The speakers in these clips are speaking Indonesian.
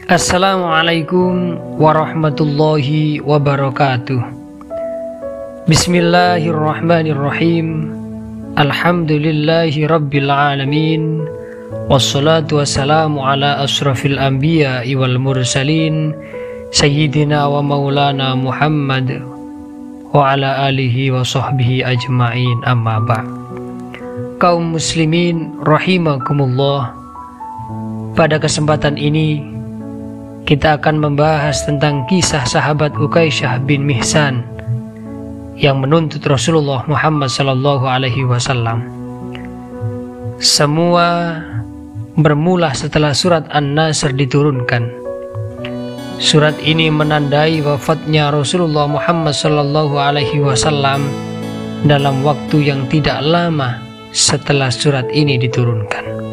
Assalamualaikum warahmatullahi wabarakatuh. Bismillahirrahmanirrahim. Alhamdulillahi rabbil alamin. Wassalatu wassalamu ala asrafil anbiya'i wal mursalin Sayyidina wa maulana Muhammad wa ala alihi wa sahbihi ajma'in, amma ba'. Kaum muslimin rahimakumullah, pada kesempatan ini kita akan membahas tentang kisah sahabat Ukaisyah bin Mihsan yang menuntut Rasulullah Muhammad SAW. Semua bermula setelah surat An-Nasr diturunkan. Surat ini menandai wafatnya Rasulullah Muhammad SAW dalam waktu yang tidak lama setelah surat ini diturunkan.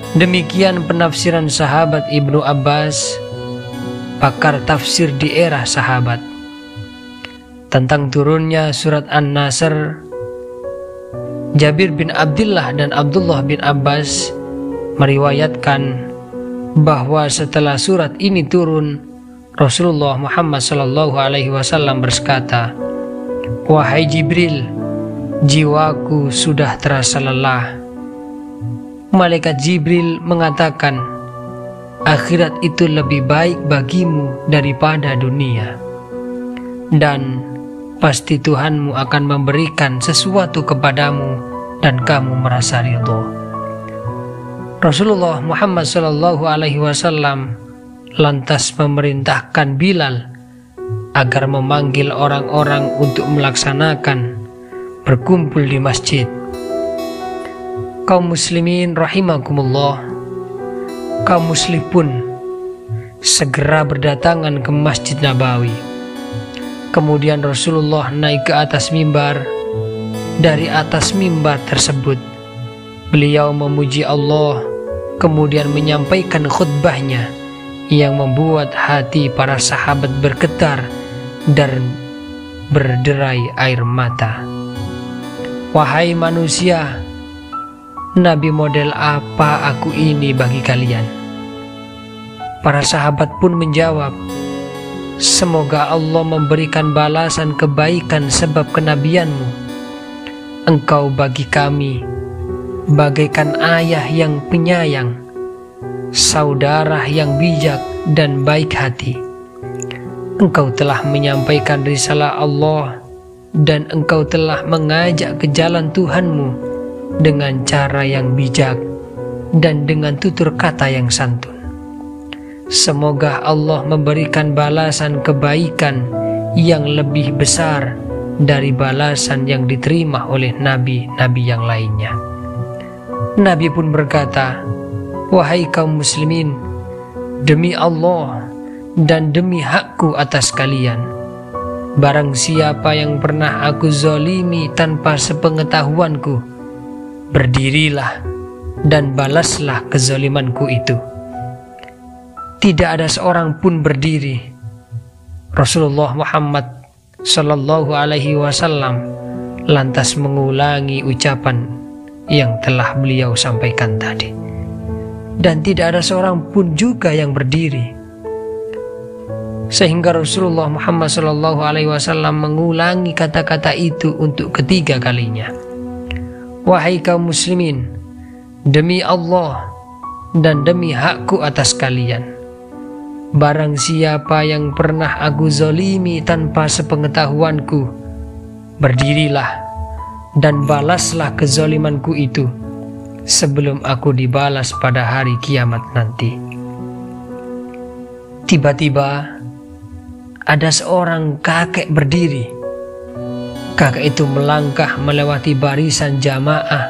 Demikian penafsiran sahabat Ibnu Abbas, pakar tafsir di era sahabat, tentang turunnya surat An-Nasr. Jabir bin Abdullah dan Abdullah bin Abbas meriwayatkan bahwa setelah surat ini turun, Rasulullah Muhammad SAW berkata, "Wahai Jibril, jiwaku sudah terasa lelah." Malaikat Jibril mengatakan, akhirat itu lebih baik bagimu daripada dunia, dan pasti Tuhanmu akan memberikan sesuatu kepadamu dan kamu merasa ridho. Rasulullah Muhammad SAW lantas memerintahkan Bilal agar memanggil orang-orang untuk melaksanakan berkumpul di masjid. Kaum muslimin rahimakumullah, kaum muslim pun segera berdatangan ke Masjid Nabawi. Kemudian Rasulullah naik ke atas mimbar. Dari atas mimbar tersebut beliau memuji Allah, kemudian menyampaikan khutbahnya yang membuat hati para sahabat bergetar dan berderai air mata. "Wahai manusia, Nabi model apa aku ini bagi kalian?" Para sahabat pun menjawab, "Semoga Allah memberikan balasan kebaikan sebab kenabianmu. Engkau bagi kami bagaikan ayah yang penyayang, saudara yang bijak dan baik hati. Engkau telah menyampaikan risalah Allah dan engkau telah mengajak ke jalan Tuhanmu dengan cara yang bijak dan dengan tutur kata yang santun. Semoga Allah memberikan balasan kebaikan yang lebih besar dari balasan yang diterima oleh nabi-nabi yang lainnya." Nabi pun berkata, "Wahai kaum muslimin, demi Allah dan demi hakku atas kalian, barang siapa yang pernah aku zalimi tanpa sepengetahuanku, berdirilah dan balaslah kezalimanku itu." Tidak ada seorang pun berdiri. Rasulullah Muhammad SAW lantas mengulangi ucapan yang telah beliau sampaikan tadi, dan tidak ada seorang pun juga yang berdiri, sehingga Rasulullah Muhammad SAW mengulangi kata-kata itu untuk ketiga kalinya. "Wahai kaum muslimin, demi Allah dan demi hakku atas kalian, barang siapa yang pernah aku zalimi tanpa sepengetahuanku, berdirilah dan balaslah kezalimanku itu sebelum aku dibalas pada hari kiamat nanti." Tiba-tiba ada seorang kakek berdiri. Kakek itu melangkah melewati barisan jamaah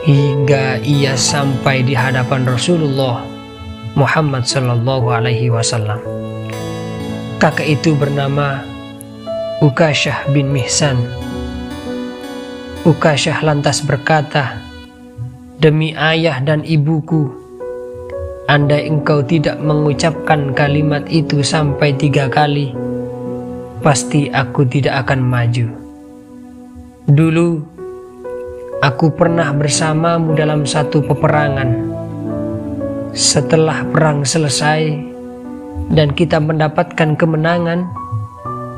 hingga ia sampai di hadapan Rasulullah Muhammad SAW. Kakek itu bernama Ukaisyah bin Mihsan. Ukaisyah lantas berkata, "Demi ayah dan ibuku, andai engkau tidak mengucapkan kalimat itu sampai 3 kali, pasti aku tidak akan maju. Dulu aku pernah bersamamu dalam satu peperangan. Setelah perang selesai dan kita mendapatkan kemenangan,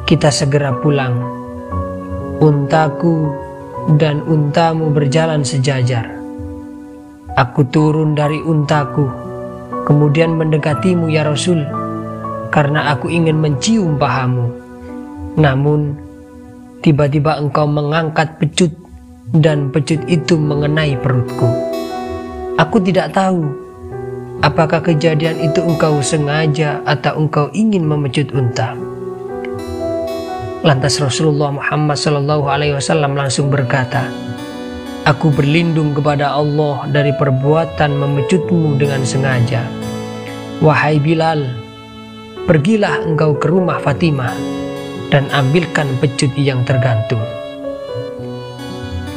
kita segera pulang. Untaku dan untamu berjalan sejajar. Aku turun dari untaku, kemudian mendekatimu ya Rasul, karena aku ingin mencium pahamu. Namun, tiba-tiba engkau mengangkat pecut, dan pecut itu mengenai perutku. Aku tidak tahu apakah kejadian itu engkau sengaja atau engkau ingin memecut unta. Lantas Rasulullah Muhammad SAW langsung berkata, aku berlindung kepada Allah dari perbuatan memecutmu dengan sengaja. Wahai Bilal, pergilah engkau ke rumah Fatimah dan ambilkan pecut yang tergantung.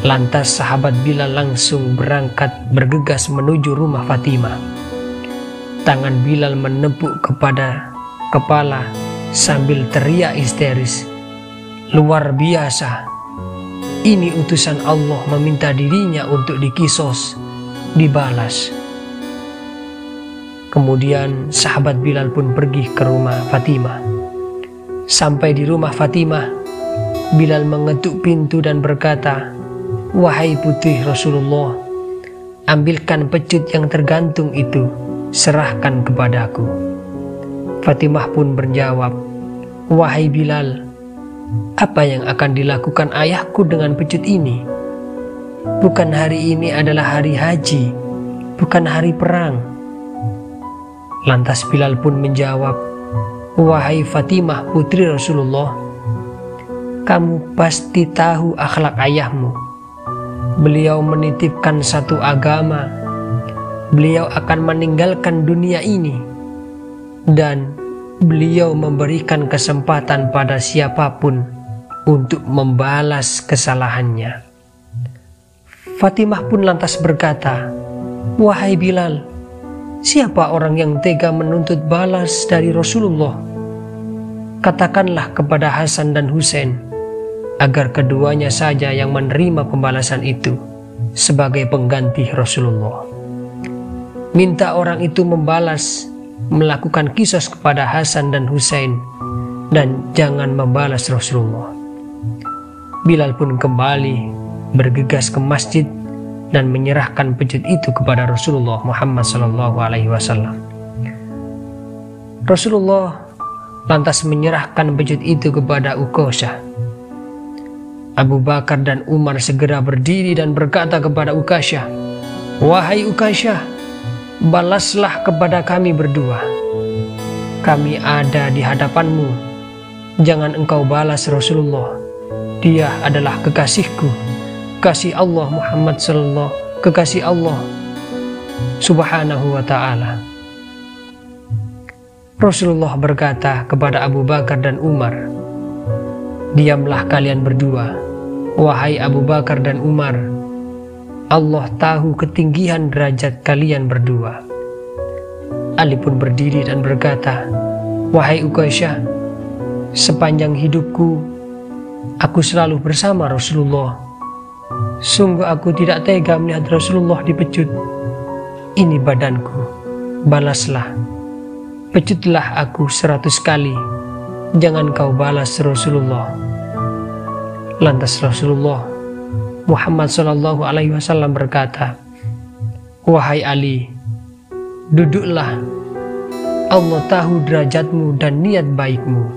Lantas sahabat Bilal langsung berangkat bergegas menuju rumah Fatimah. Tangan Bilal menepuk kepada kepala sambil teriak histeris, luar biasa, ini utusan Allah meminta dirinya untuk dikisos, dibalas. Kemudian sahabat Bilal pun pergi ke rumah Fatimah. Sampai di rumah Fatimah, Bilal mengetuk pintu dan berkata, wahai putri Rasulullah, ambilkan pecut yang tergantung itu, serahkan kepadaku. Fatimah pun menjawab, wahai Bilal, apa yang akan dilakukan ayahku dengan pecut ini? Bukan hari ini adalah hari haji, bukan hari perang. Lantas Bilal pun menjawab, wahai Fatimah putri Rasulullah, kamu pasti tahu akhlak ayahmu. Beliau menitipkan satu agama, beliau akan meninggalkan dunia ini, dan beliau memberikan kesempatan pada siapapun untuk membalas kesalahannya. Fatimah pun lantas berkata, wahai Bilal, siapa orang yang tega menuntut balas dari Rasulullah? Katakanlah kepada Hasan dan Husain agar keduanya saja yang menerima pembalasan itu sebagai pengganti Rasulullah. Minta orang itu membalas, melakukan kisos kepada Hasan dan Husain, dan jangan membalas Rasulullah. Bilal pun kembali bergegas ke masjid dan menyerahkan pecut itu kepada Rasulullah Muhammad SAW. Rasulullah lantas menyerahkan pecut itu kepada Uqasyah. Abu Bakar dan Umar segera berdiri dan berkata kepada Uqasyah, wahai Uqasyah, balaslah kepada kami berdua. Kami ada di hadapanmu. Jangan engkau balas Rasulullah. Dia adalah kekasihku, kasih Allah Muhammad sallallahu, kekasih Allah subhanahu wa ta'ala. Rasulullah berkata kepada Abu Bakar dan Umar, diamlah kalian berdua. Wahai Abu Bakar dan Umar, Allah tahu ketinggian derajat kalian berdua. Ali pun berdiri dan berkata, wahai Uqasyah, sepanjang hidupku aku selalu bersama Rasulullah. Sungguh aku tidak tega melihat Rasulullah dipecut. Ini badanku, balaslah. Pecutlah aku 100 kali, jangan kau balas Rasulullah. Lantas Rasulullah Muhammad SAW berkata, wahai Ali, duduklah. Allah tahu derajatmu dan niat baikmu.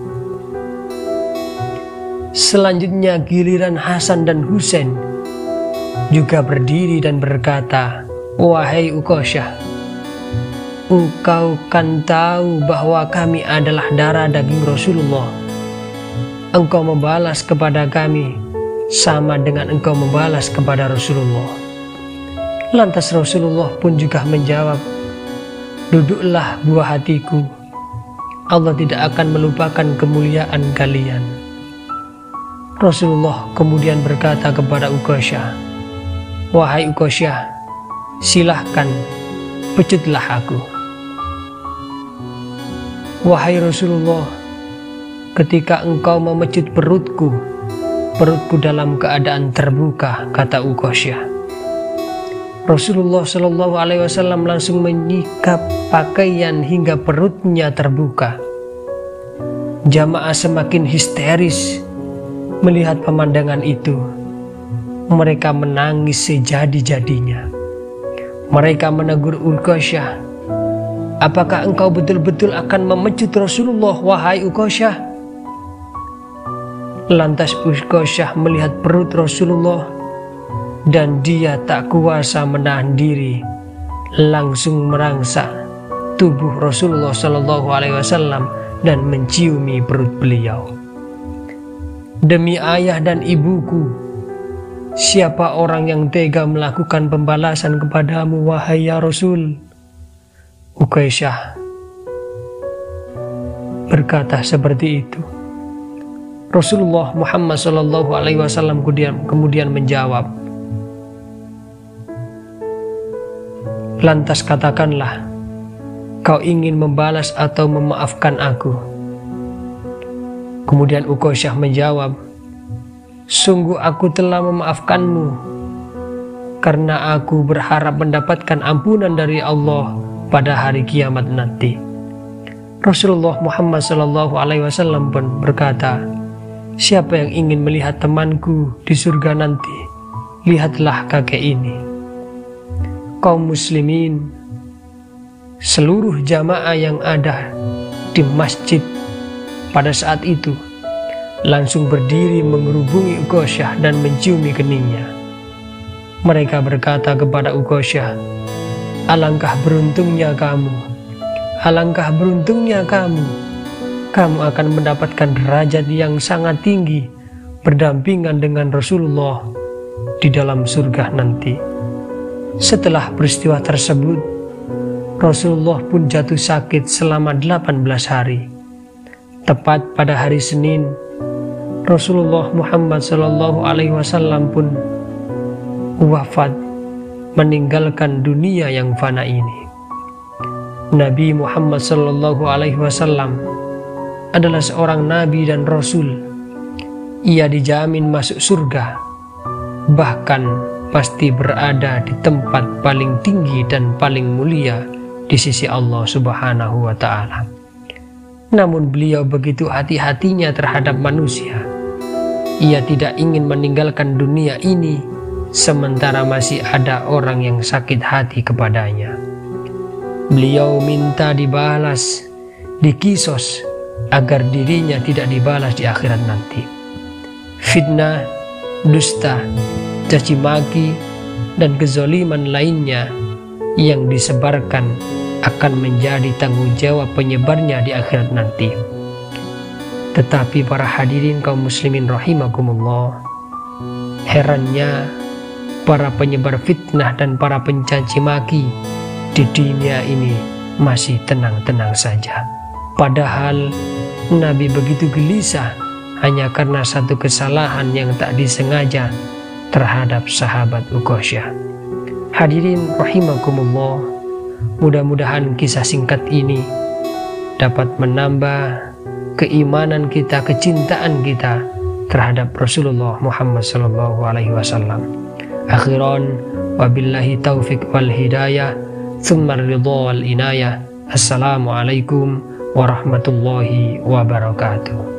Selanjutnya giliran Hasan dan Husain juga berdiri dan berkata, wahai Uqasyah, engkau kan tahu bahwa kami adalah darah daging Rasulullah. Engkau membalas kepada kami sama dengan engkau membalas kepada Rasulullah. Lantas Rasulullah pun juga menjawab, duduklah buah hatiku, Allah tidak akan melupakan kemuliaan kalian. Rasulullah kemudian berkata kepada Uqasyah, wahai Uqasyah, silahkan pecutlah aku. Wahai Rasulullah, ketika engkau memecut perutku dalam keadaan terbuka, kata Uqasyah. Rasulullah Shallallahu Alaihi Wasallam langsung menyikap pakaian hingga perutnya terbuka. Jamaah semakin histeris melihat pemandangan itu. Mereka menangis sejadi-jadinya. Mereka menegur Uqasyah, "Apakah engkau betul-betul akan memecut Rasulullah, wahai Uqasyah?" Lantas Uqasyah melihat perut Rasulullah dan dia tak kuasa menahan diri, langsung merangsak tubuh Rasulullah Shallallahu Alaihi Wasallam dan menciumi perut beliau. "Demi ayah dan ibuku, siapa orang yang tega melakukan pembalasan kepadamu, wahai ya Rasul?" Uqasyah berkata seperti itu. Rasulullah Muhammad Shallallahu Alaihi Wasallam kemudian menjawab, "Lantas katakanlah, kau ingin membalas atau memaafkan aku?" Kemudian Uqasyah menjawab, "Sungguh aku telah memaafkanmu, karena aku berharap mendapatkan ampunan dari Allah pada hari kiamat nanti." Rasulullah Muhammad Shallallahu Alaihi Wasallam pun berkata, "Siapa yang ingin melihat temanku di surga nanti, lihatlah kakek ini." Kaum muslimin, seluruh jamaah yang ada di masjid pada saat itu langsung berdiri mengerubungi Uqasyah dan menciumi keningnya. Mereka berkata kepada Uqasyah, "Alangkah beruntungnya kamu, alangkah beruntungnya kamu. Kamu akan mendapatkan derajat yang sangat tinggi berdampingan dengan Rasulullah di dalam surga nanti." Setelah peristiwa tersebut, Rasulullah pun jatuh sakit selama 18 hari. Tepat pada hari Senin, Rasulullah Muhammad Shallallahu Alaihi Wasallam pun wafat, meninggalkan dunia yang fana ini. Nabi Muhammad Shallallahu Alaihi Wasallam adalah seorang nabi dan rasul. Ia dijamin masuk surga, bahkan pasti berada di tempat paling tinggi dan paling mulia di sisi Allah Subhanahu wa Ta'ala. Namun beliau begitu hati-hatinya terhadap manusia. Ia tidak ingin meninggalkan dunia ini sementara masih ada orang yang sakit hati kepadanya. Beliau minta dibalas, dikisos, agar dirinya tidak dibalas di akhirat nanti. Fitnah, dusta, caci maki, dan kezaliman lainnya yang disebarkan akan menjadi tanggung jawab penyebarnya di akhirat nanti. Tetapi para hadirin kaum muslimin rahimakumullah, herannya para penyebar fitnah dan para pencaci maki di dunia ini masih tenang-tenang saja. Padahal Nabi begitu gelisah hanya karena satu kesalahan yang tak disengaja terhadap sahabat Uqasyah. Hadirin rahimakumullah, mudah-mudahan kisah singkat ini dapat menambah keimanan kita, kecintaan kita terhadap Rasulullah Muhammad sallallahu alaihi wasallam. Akhiran, wabillahi taufik wal hidayah, thumma ridha wal inayah. Assalamualaikum warahmatullahi wabarakatuh.